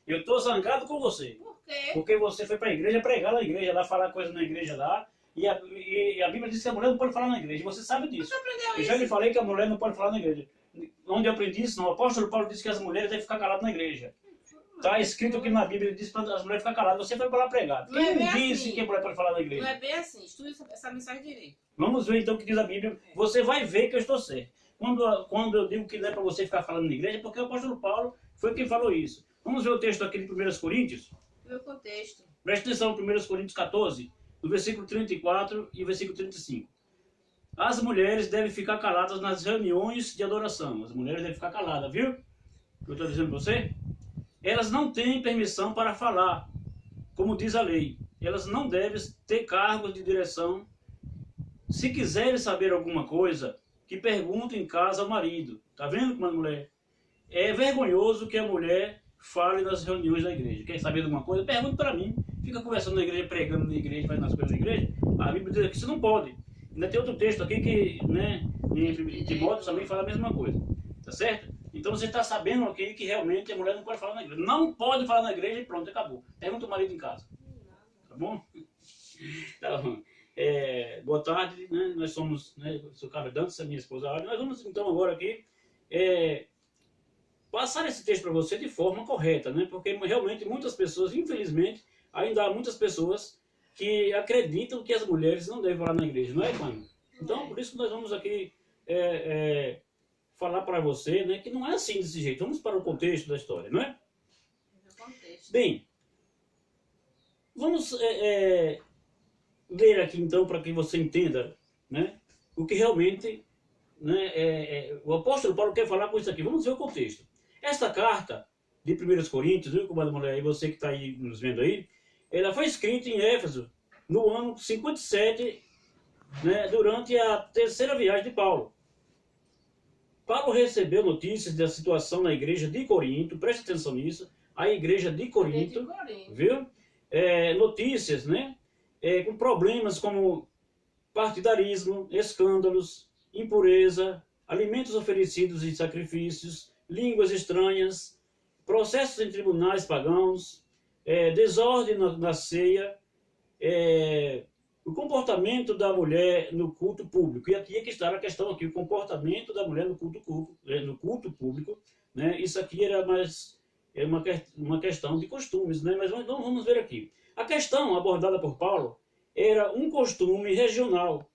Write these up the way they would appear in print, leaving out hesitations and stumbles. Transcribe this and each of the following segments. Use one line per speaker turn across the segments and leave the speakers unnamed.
Eu estou zangado com você.
Por quê?
Porque você foi para a igreja pregar na igreja, lá falar coisa na igreja lá. E a Bíblia diz que a mulher não pode falar na igreja. Você sabe disso.
Você aprendeu
Eu já
isso?
lhe falei que a mulher não pode falar na igreja. Onde eu aprendi isso, não. O apóstolo Paulo disse que as mulheres devem ficar caladas na igreja. Está escrito aqui na Bíblia, ele diz para as mulheres ficar caladas. Você foi para lá pregar.
Não é
Quem
bem
disse
assim.
que a mulher pode falar na
Não
igreja?
é bem assim. Estude essa mensagem direito.
Vamos ver então o que diz a Bíblia. Você vai ver que eu estou certo. Quando eu digo que não é para você ficar falando na igreja, é porque o apóstolo Paulo foi quem falou isso. Vamos ver o texto aqui de 1 Coríntios?
Meu contexto.
Presta atenção, 1 Coríntios 14, no versículo 34 e versículo 35. As mulheres devem ficar caladas nas reuniões de adoração. As mulheres devem ficar caladas, viu? O que eu estou dizendo para você? Elas não têm permissão para falar, como diz a lei. Elas não devem ter cargos de direção. Se quiserem saber alguma coisa, que perguntem em casa ao marido. Tá vendo como a mulher? É vergonhoso que a mulher fale nas reuniões da igreja. Quer saber de alguma coisa? Pergunte para mim. Fica conversando na igreja, pregando na igreja, fazendo as coisas na igreja. A Bíblia diz que isso não pode. Ainda tem outro texto aqui que, né, em Timóteo também fala a mesma coisa. Tá certo? Então você está sabendo aqui que realmente a mulher não pode falar na igreja. Não pode falar na igreja e pronto, acabou. Pergunta o marido em casa. Tá bom? Tá bom. Boa tarde, né? Nós somos, né, eu sou Carlos Dantas, a minha esposa Áurea. Nós vamos então agora aqui passar esse texto para você de forma correta, né? Porque realmente muitas pessoas, infelizmente, ainda há muitas pessoas que acreditam que as mulheres não devem falar na igreja, não é, mano? Então, por isso que nós vamos aqui falar para você, né, que não é assim desse jeito. Vamos para o contexto da história, não é?
Meu contexto.
Bem, vamos ler aqui então para que você entenda, né, o que realmente, né, o apóstolo Paulo quer falar com isso aqui. Vamos ver o contexto. Esta carta de 1 Coríntios, viu, comadre mulher, e você que está aí nos vendo aí, ela foi escrita em Éfeso no ano 57, né, durante a terceira viagem de Paulo. Paulo recebeu notícias da situação na igreja de Corinto, preste atenção nisso, a igreja de Corinto, viu? Notícias, né, com problemas como partidarismo, escândalos, impureza, alimentos oferecidos em sacrifícios, línguas estranhas, processos em tribunais pagãos, desordem na ceia, o comportamento da mulher no culto público. E aqui é que está a questão aqui, o comportamento da mulher no culto público, né? Isso aqui era mais uma questão de costumes, né? Mas então vamos ver aqui. A questão abordada por Paulo era um costume regional,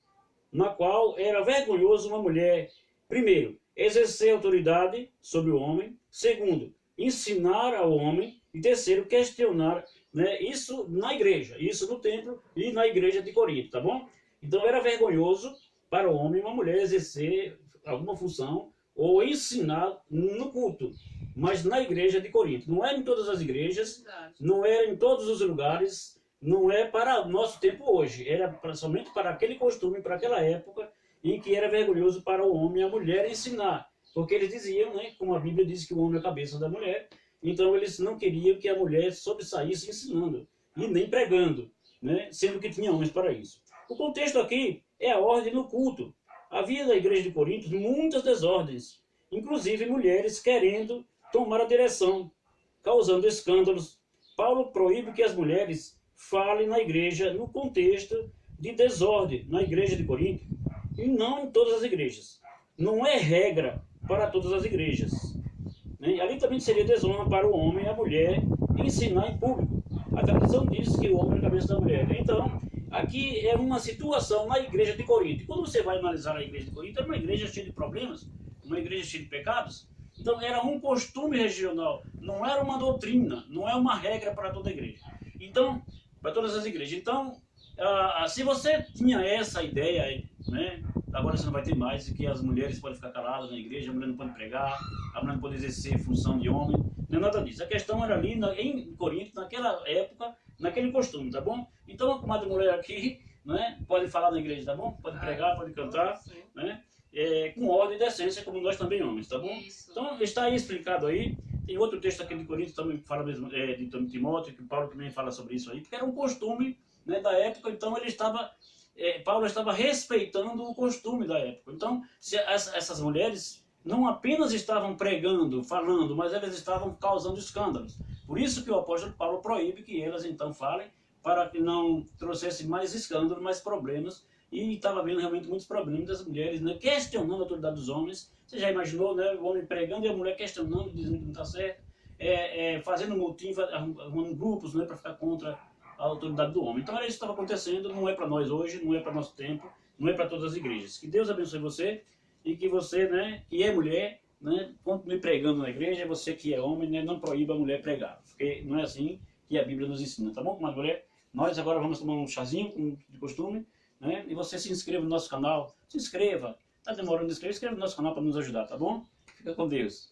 na qual era vergonhoso uma mulher, primeiro, exercer autoridade sobre o homem, segundo, ensinar ao homem, e terceiro, questionar, né, isso na igreja, isso no templo e na igreja de Corinto, tá bom? Então era vergonhoso para o homem uma mulher exercer alguma função ou ensinar no culto, mas na igreja de Corinto. Não era em todas as igrejas, não era em todos os lugares, não é para o nosso tempo hoje, era somente para aquele costume, para aquela época em que era vergonhoso para o homem e a mulher ensinar, porque eles diziam, né, como a Bíblia diz que o homem é a cabeça da mulher, então eles não queriam que a mulher sobressaísse ensinando e nem pregando, né, sendo que tinha homens para isso. O contexto aqui é a ordem no culto. Havia na igreja de Corinto muitas desordens, inclusive mulheres querendo tomar a direção, causando escândalos. Paulo proíbe que as mulheres falem na igreja no contexto de desordem na igreja de Corinto e não em todas as igrejas. Não é regra para todas as igrejas. Ali também seria desonra para o homem e a mulher ensinar em público. A tradição diz que o homem é a cabeça da mulher. Então, aqui é uma situação na igreja de Corinto. E quando você vai analisar a igreja de Corinto, era uma igreja cheia de problemas, uma igreja cheia de pecados. Então, era um costume regional, não era uma doutrina, não é uma regra para toda a igreja. Então, para todas as igrejas. Então, se você tinha essa ideia, né, agora você não vai ter mais, que as mulheres podem ficar caladas na igreja, a mulher não pode pregar, a mulher não pode exercer função de homem, não é nada disso. A questão era ali em Corinto, naquela época, naquele costume, tá bom? Então a comadre mulher aqui, né, pode falar na igreja, tá bom? Pode pregar, pode cantar, né, com ordem e decência, como nós também homens, tá bom?
Isso.
Então está aí explicado aí. Tem outro texto aqui de Coríntios também que fala mesmo, de Timóteo, que Paulo também fala sobre isso aí, porque era um costume, né, da época, então ele estava... Paulo estava respeitando o costume da época. Então, essas mulheres não apenas estavam pregando, falando, mas elas estavam causando escândalos. Por isso que o apóstolo Paulo proíbe que elas então falem, para que não trouxesse mais escândalos, mais problemas. E estava havendo realmente muitos problemas das mulheres, né, questionando a autoridade dos homens. Você já imaginou, né, o homem pregando e a mulher questionando, dizendo que não está certo, fazendo motim, arrumando grupos, né, para ficar contra a autoridade do homem. Então era isso que estava acontecendo, não é para nós hoje, não é para nosso tempo, não é para todas as igrejas. Que Deus abençoe você e que você, né, que é mulher, né, continue pregando na igreja, você que é homem, né, não proíba a mulher pregar, porque não é assim que a Bíblia nos ensina, tá bom? Mas mulher, nós agora vamos tomar um chazinho, como de costume, né? E você se inscreva no nosso canal, se inscreva, tá demorando de inscrever, inscreva no nosso canal para nos ajudar, tá bom? Fica com Deus.